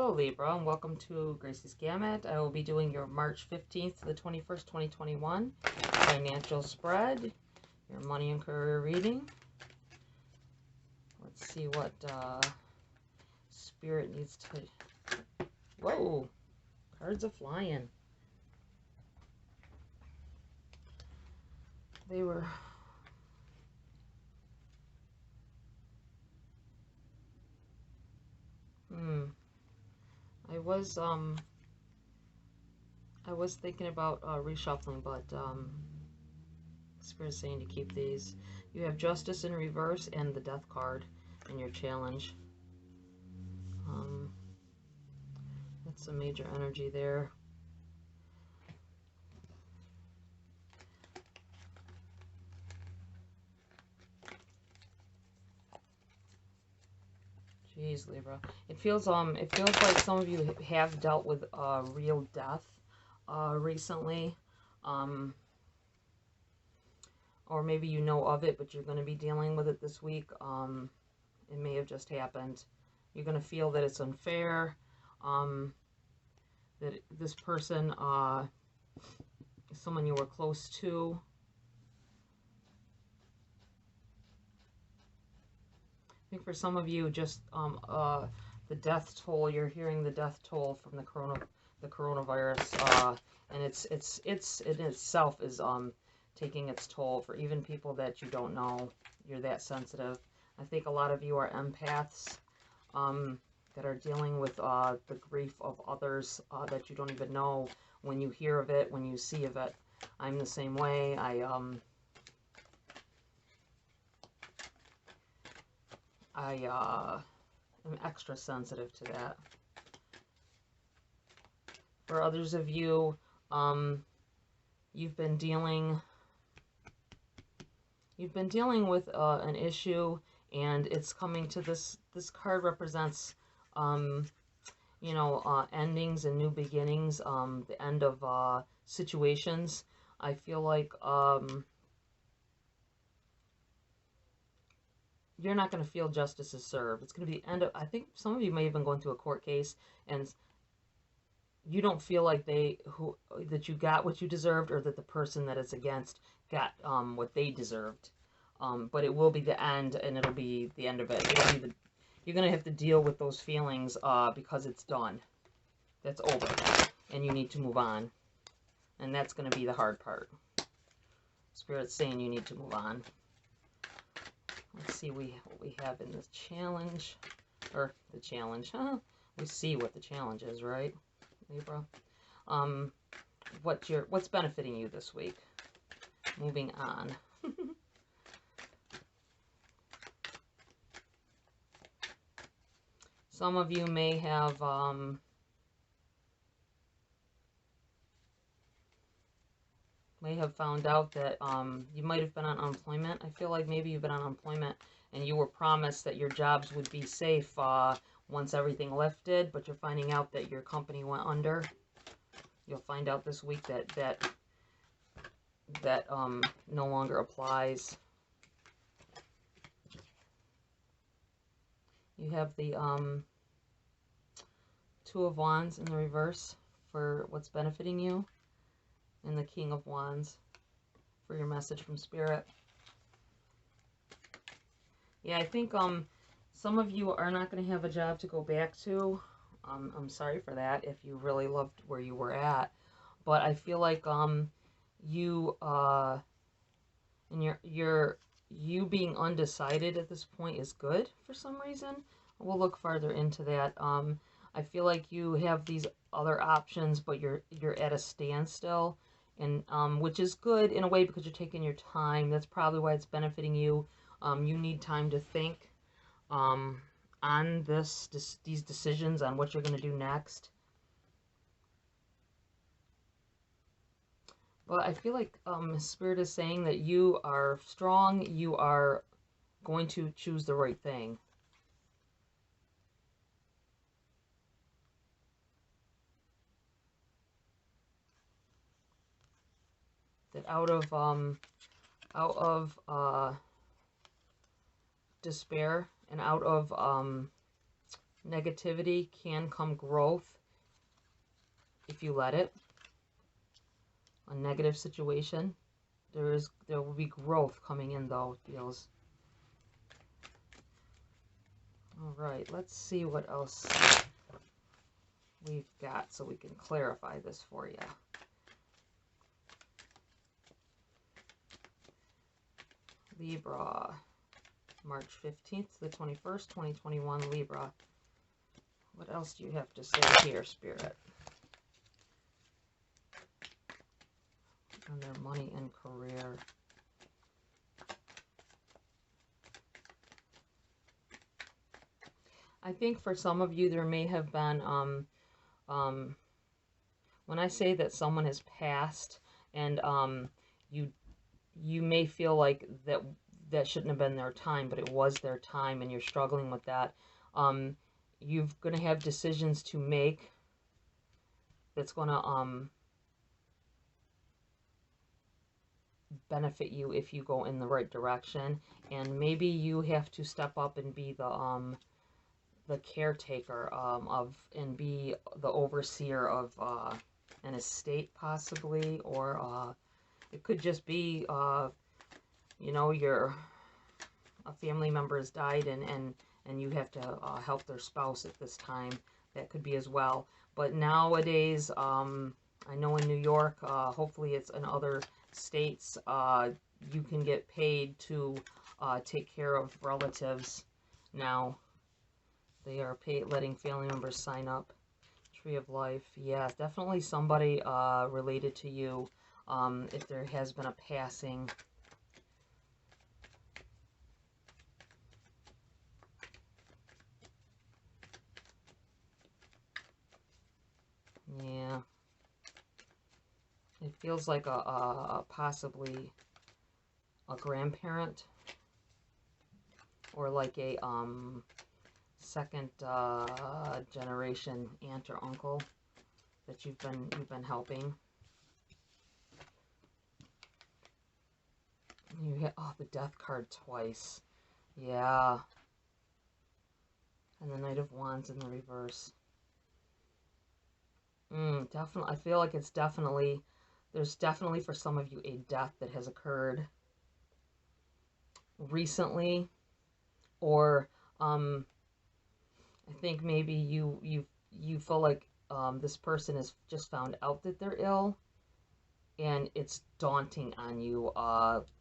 Hello Libra, and welcome to Gracie's Gamut. I will be doing your March 15th to the 21st, 2021 financial spread, your money and career reading. Let's see what Spirit needs to... Whoa! Cards are flying. They were... I was thinking about reshuffling, but Spirit's saying to keep these. You have Justice in reverse and the Death card in your challenge. That's some major energy there. Jeez, Libra. It feels like some of you have dealt with real death recently. Or maybe you know of it, but you're going to be dealing with it this week. It may have just happened. You're going to feel that it's unfair, that this person is someone you were close to. I think for some of you, just the death toll, you're hearing the death toll from the coronavirus, and it in itself is taking its toll for even people that you don't know. You're that sensitive. I think a lot of you are empaths that are dealing with the grief of others that you don't even know. When you hear of it, when you see of it, I'm the same way. I am extra sensitive to that. For others of you, you've been dealing with an issue, and it's coming to this card represents you know, endings and new beginnings, the end of situations. I feel like you're not going to feel justice is served. It's going to be the end of, I think some of you may have been going through a court case, and you don't feel like that you got what you deserved, or that the person that it's against got what they deserved. But it will be the end, and it'll be the end of it. You're going to have to deal with those feelings because it's done. That's over. And you need to move on. And that's going to be the hard part. Spirit's saying you need to move on. Let's see what we have in this challenge. Or the challenge. Huh? We see what the challenge is, right, Libra? What's benefiting you this week? Moving on. Some of you may have found out that you might have been on unemployment. I feel like maybe you've been on unemployment and you were promised that your jobs would be safe once everything lifted, but you're finding out that your company went under. You'll find out this week that no longer applies. You have the Two of Wands in the reverse for what's benefiting you, and the King of Wands for your message from Spirit. Yeah, I think some of you are not going to have a job to go back to. I'm sorry for that if you really loved where you were at, but I feel like you and you being undecided at this point is good for some reason. We'll look farther into that. I feel like you have these other options, but you're at a standstill, and which is good in a way because you're taking your time. That's probably why it's benefiting you. You need time to think on these decisions on what you're going to do next. But I feel like Spirit is saying that you are strong. You are going to choose the right thing. That out of despair and out of Negativity can come growth if you let it. A negative situation. There will be growth coming in though, it feels. Alright, let's see what else we've got so we can clarify this for you. Libra, March 15th to the 21st, 2021, Libra. What else do you have to say here, Spirit? On their money and career. I think for some of you there may have been, when I say that someone has passed and you may feel like that shouldn't have been their time, but it was their time and you're struggling with that. You're going to have decisions to make that's going to benefit you if you go in the right direction. And maybe you have to step up and be the caretaker of, and be the overseer of an estate possibly, or it could just be you know, a family member has died and you have to help their spouse at this time. That could be as well. But nowadays, I know in New York, hopefully it's in other states, you can get paid to take care of relatives now. They are letting family members sign up. Tree of Life. Yeah, definitely somebody related to you, if there has been a passing. Yeah. It feels like a possibly a grandparent, or like a second generation aunt or uncle that you've been helping. You hit the Death card twice. Yeah. And the Knight of Wands in the reverse. Definitely. I feel like it's definitely, there's definitely for some of you a death that has occurred recently, or I think maybe you feel like this person has just found out that they're ill, and it's daunting on you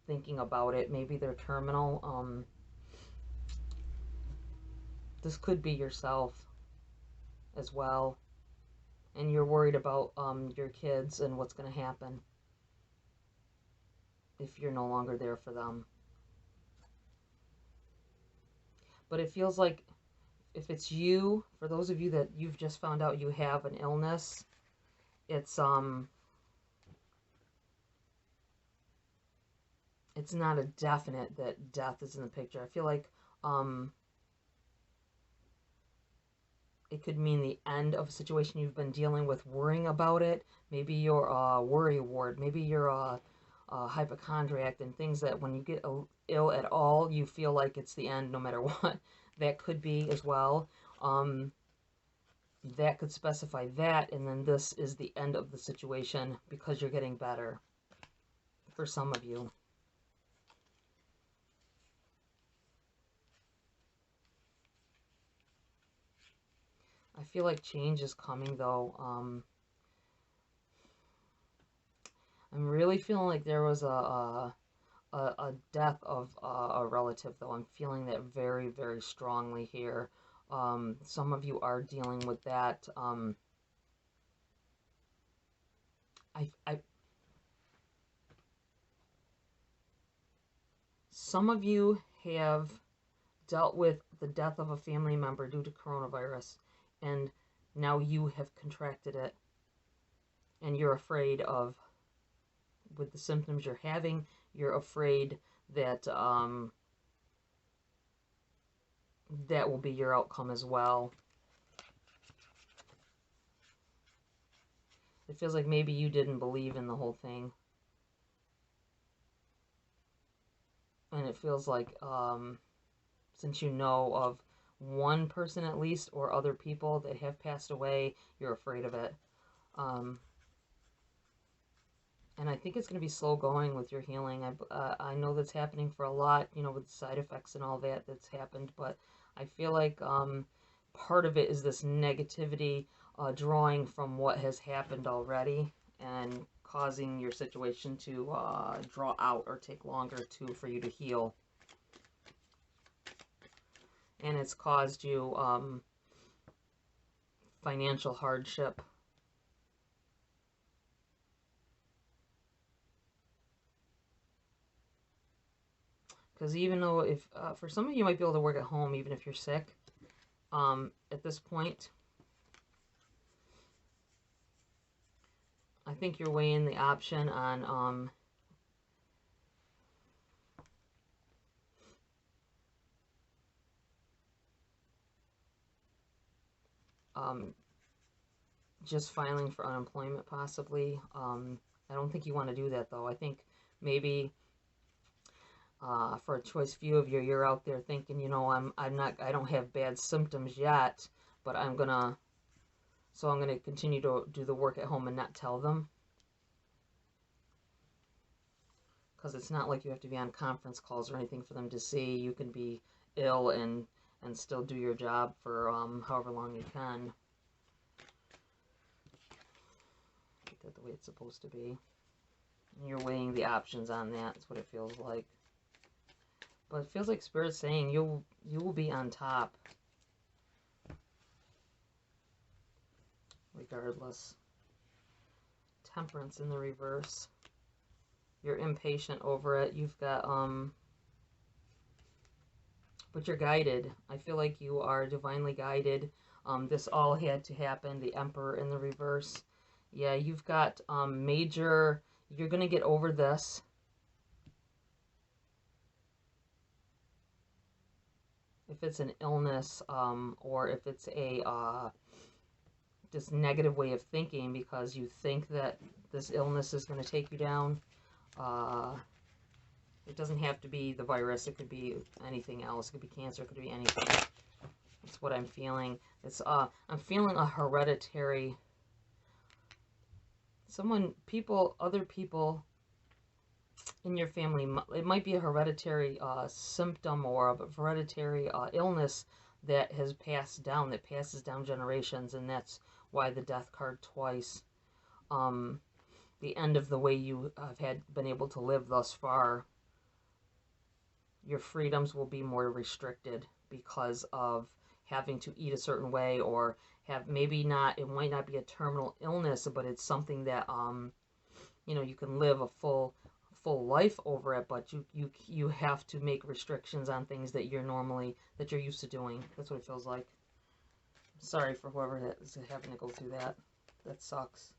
thinking about it. Maybe they're terminal. This could be yourself as well, and you're worried about your kids and what's going to happen if you're no longer there for them. But it feels like if it's you, for those of you that you've just found out you have an illness, it's not a definite that death is in the picture. I feel like it could mean the end of a situation you've been dealing with, worrying about it. Maybe you're a worry ward. Maybe you're a hypochondriac, and things that when you get ill at all, you feel like it's the end no matter what. That could be as well. That could specify that, and then this is the end of the situation because you're getting better for some of you. I feel like change is coming, though. I'm really feeling like there was a death of a relative, though. I'm feeling that very, very strongly here. Some of you are dealing with that. Some of you have dealt with the death of a family member due to coronavirus, and now you have contracted it, and you're afraid of, with the symptoms you're having, you're afraid that that will be your outcome as well. It feels like maybe you didn't believe in the whole thing. And it feels like, since you know of one person at least, or other people that have passed away, you're afraid of it. Um, and I think it's going to be slow going with your healing. I know that's happening for a lot, you know, with side effects and all that that's happened, but I feel like part of it is this negativity drawing from what has happened already and causing your situation to draw out or take longer for you to heal. And it's caused you financial hardship. Because even though if, for some of you might be able to work at home even if you're sick, at this point, I think you're weighing the option on, just filing for unemployment possibly. I don't think you want to do that though. I think maybe for a choice few of you, you're out there thinking, you know, I don't have bad symptoms yet, but I'm gonna continue to do the work at home and not tell them. Because it's not like you have to be on conference calls or anything for them to see. You can be ill and still do your job for however long you can. Get that the way it's supposed to be. And you're weighing the options on that. That's what it feels like. But it feels like Spirit's saying you will be on top. Regardless. Temperance in the reverse. You're impatient over it. You've got, but you're guided. I feel like you are divinely guided. This all had to happen. The Emperor in the reverse. Yeah, you've got major, you're going to get over this. If it's an illness, or if it's a this negative way of thinking because you think that this illness is going to take you down. It doesn't have to be the virus. It could be anything else. It could be cancer. It could be anything. That's what I'm feeling. It's I'm feeling a hereditary. Other people in your family. It might be a hereditary symptom or a hereditary illness that has passed down. That passes down generations, and that's why the Death card twice. The end of the way you have been able to live thus far. Your freedoms will be more restricted because of having to eat a certain way, or have maybe not, it might not be a terminal illness, but it's something that you know, you can live a full life over it, but you have to make restrictions on things that you're used to doing. That's what it feels like. Sorry for whoever is having to go through that. That sucks.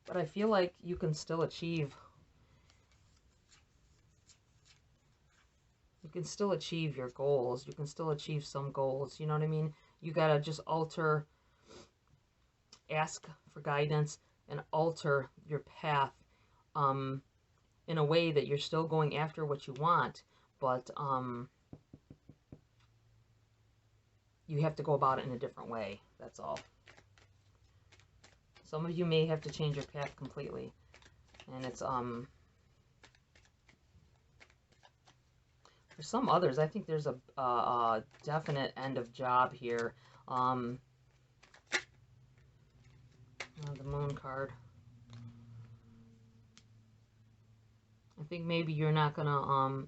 But I feel like you can still achieve. You can still achieve your goals. You can still achieve some goals. You know what I mean? You gotta just ask for guidance and alter your path in a way that you're still going after what you want, but you have to go about it in a different way. That's all. Some of you may have to change your path completely, and it's for some others, I think there's a definite end of job here. The Moon card. I think maybe you're not gonna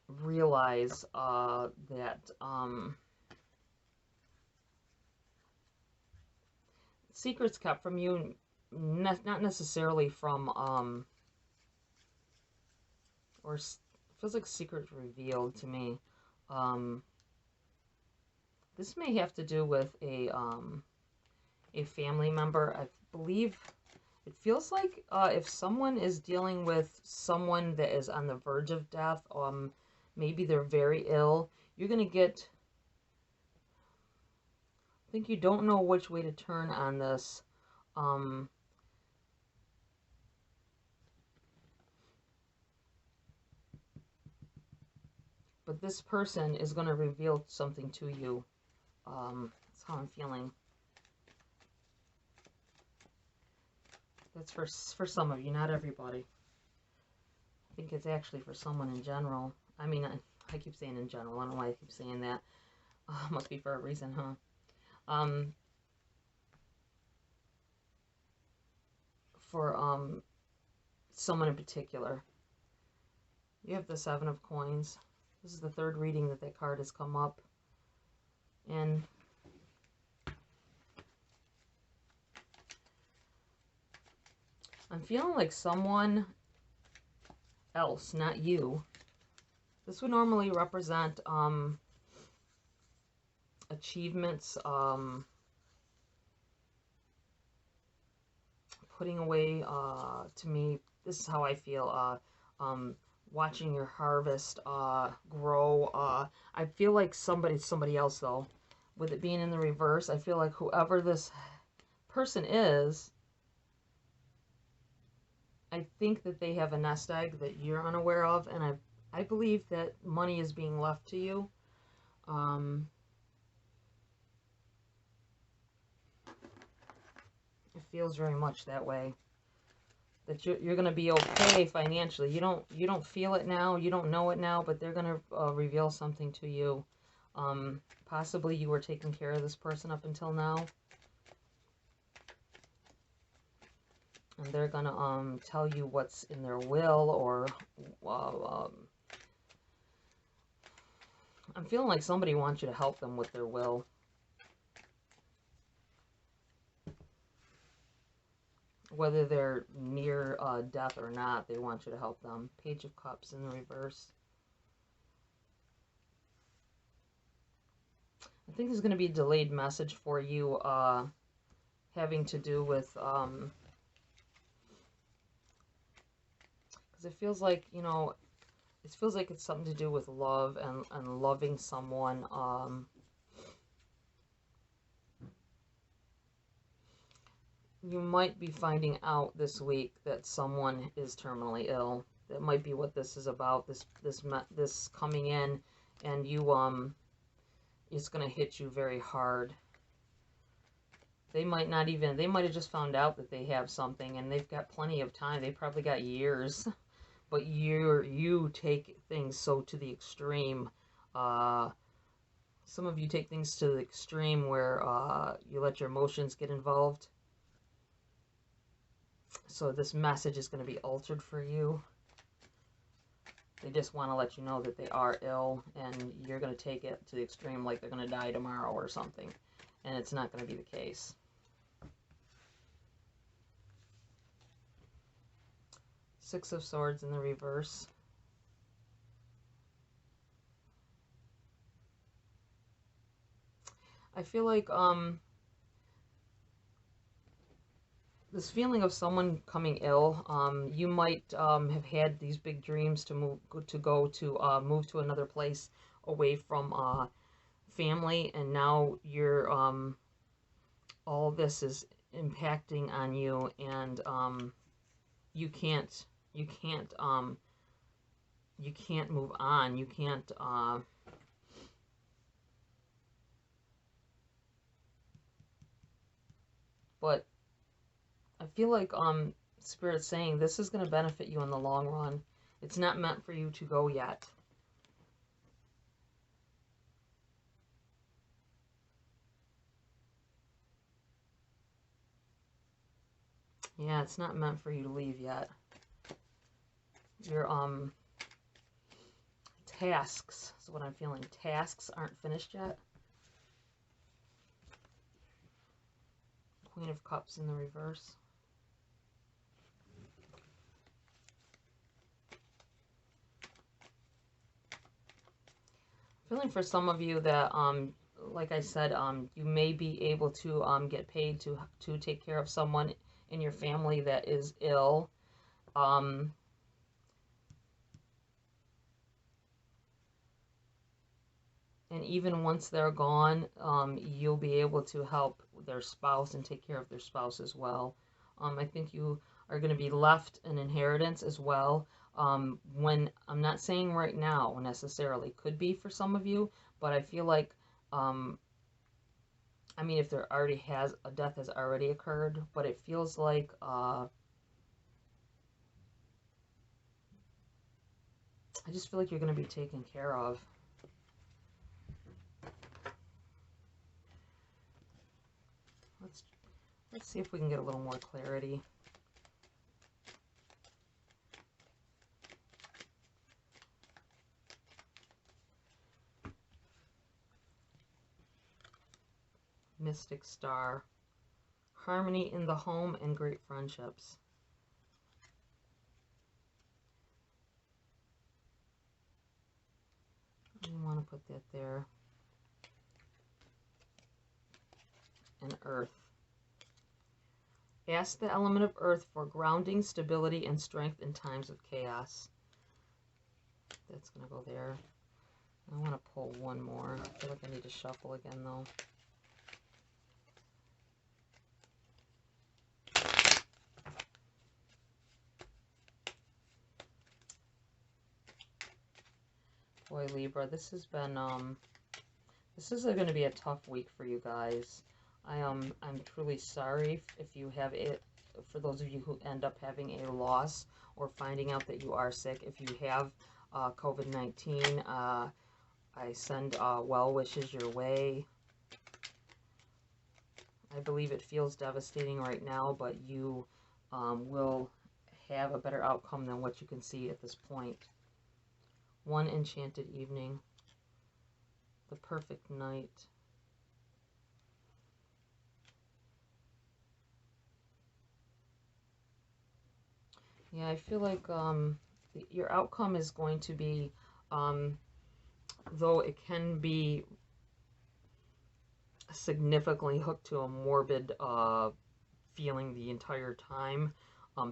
realize that secrets kept from you, not necessarily from or feels like secrets revealed to me. This may have to do with a family member. I believe it feels like if someone is dealing with someone that is on the verge of death, maybe they're very ill, you're gonna get. I think you don't know which way to turn on this. But this person is going to reveal something to you. That's how I'm feeling. That's for some of you, not everybody. I think it's actually for someone in general. I mean, I keep saying in general. I don't know why I keep saying that. Must be for a reason, huh? For someone in particular. You have the Seven of Coins. This is the third reading that that card has come up. And I'm feeling like someone else, not you. This would normally represent achievements, putting away, to me, this is how I feel, watching your harvest grow. I feel like somebody else, though. With it being in the reverse, I feel like whoever this person is, I think that they have a nest egg that you're unaware of, and I believe that money is being left to you. It feels very much that way. That you're going to be okay financially. You don't feel it now. You don't know it now, but they're going to reveal something to you. Possibly you were taking care of this person up until now. And they're going to tell you what's in their will, or I'm feeling like somebody wants you to help them with their will. Whether they're near death or not, they want you to help them. Page of Cups in the reverse. I think there's going to be a delayed message for you having to do with, because it feels like, you know, it feels like it's something to do with love and loving someone. You might be finding out this week that someone is terminally ill. That might be what this is about. This coming in, and you it's gonna hit you very hard. They might not even. They might have just found out that they have something, and they've got plenty of time. They probably got years, but you take things so to the extreme. Some of you take things to the extreme where you let your emotions get involved. So this message is going to be altered for you. They just want to let you know that they are ill, and you're going to take it to the extreme like they're going to die tomorrow or something. And it's not going to be the case. Six of Swords in the reverse. I feel like this feeling of someone coming ill, you might have had these big dreams to move to another place away from family, and now you're all this is impacting on you, and you can't move on. You can't but I feel like Spirit's saying this is going to benefit you in the long run. It's not meant for you to go yet. Yeah, it's not meant for you to leave yet. Your tasks is what I'm feeling. Tasks aren't finished yet. Queen of Cups in the reverse. Feeling for some of you that like I said, you may be able to get paid to take care of someone in your family that is ill. And even once they're gone, you'll be able to help their spouse and take care of their spouse as well. I think you are going to be left an inheritance as well. When I'm not saying right now necessarily, could be for some of you, but I feel like, I mean, if there already has a death has already occurred, but it feels like I just feel like you're going to be taken care of. Let's see if we can get a little more clarity. Mystic Star. Harmony in the home and great friendships. You want to put that there. And Earth. Ask the element of Earth for grounding, stability, and strength in times of chaos. That's going to go there. I want to pull one more. I feel like I need to shuffle again, though. Boy, Libra, this has been, this is going to be a tough week for you guys. I'm truly sorry if you have it, for those of you who end up having a loss or finding out that you are sick. If you have COVID-19, I send well wishes your way. I believe it feels devastating right now, but you will have a better outcome than what you can see at this point. One enchanted evening. The perfect night. Yeah, I feel like your outcome is going to be, though it can be significantly hooked to a morbid feeling the entire time,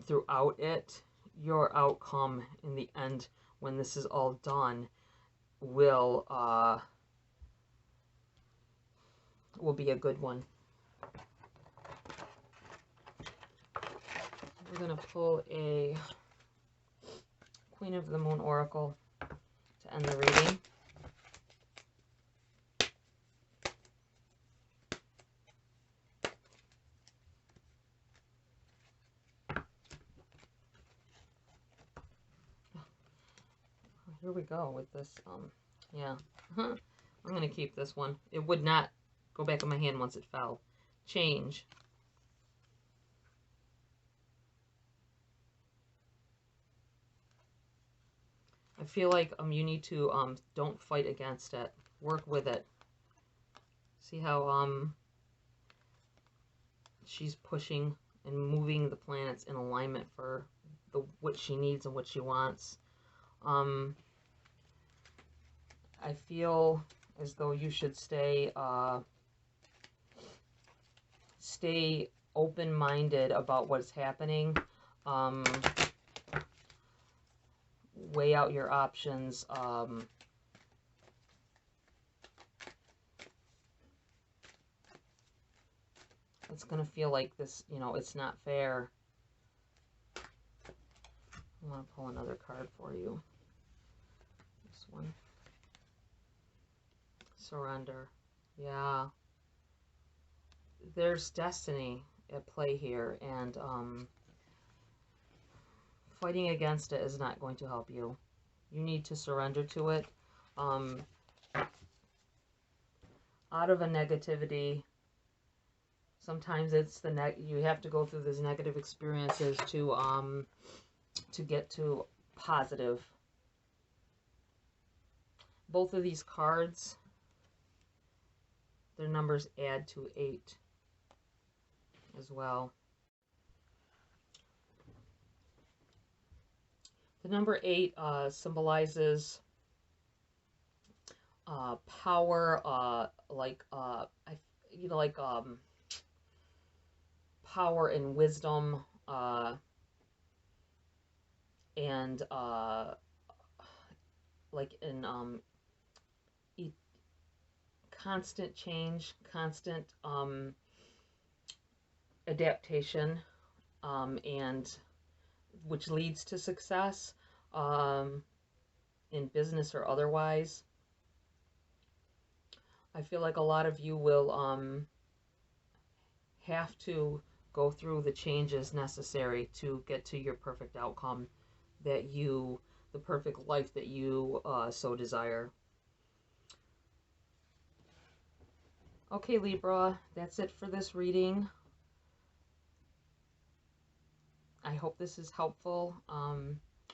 throughout it, your outcome in the end, when this is all done, will be a good one. We're going to pull a Queen of the Moon Oracle to end the reading. Here we go with this. Yeah. I'm going to keep this one. It would not go back in my hand once it fell. Change. I feel like you need to don't fight against it. Work with it. See how she's pushing and moving the planets in alignment for what she needs and what she wants. I feel as though you should stay open-minded about what's happening. Weigh out your options. It's going to feel like this, you know, it's not fair. I want to pull another card for you. This one. Surrender. Yeah. There's destiny at play here, and fighting against it is not going to help you. You need to surrender to it. Out of a negativity, sometimes it's you have to go through these negative experiences to get to positive. Both of these cards, their numbers add to 8 as well. The number 8 symbolizes power, power and wisdom, and like in constant change, constant adaptation, and which leads to success, um, in business or otherwise. I feel like a lot of you will have to go through the changes necessary to get to your perfect outcome, the perfect life that you so desire. Okay, Libra, that's it for this reading. I hope this is helpful.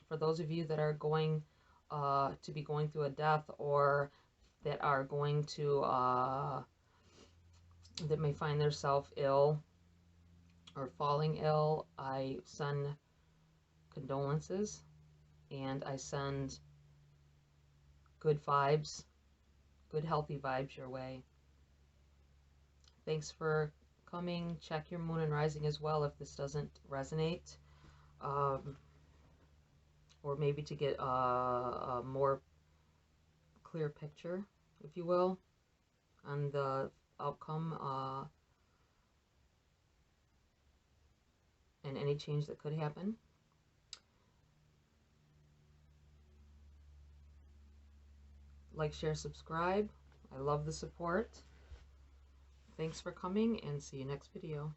For those of you that are going to be going through a death, or that are going to, that may find themselves ill or falling ill, I send condolences, and I send good vibes, good healthy vibes your way. Thanks for coming. Check your moon and rising as well if this doesn't resonate. Or maybe to get a more clear picture, if you will, on the outcome and any change that could happen. Like, share, subscribe. I love the support. Thanks for coming, and see you next video.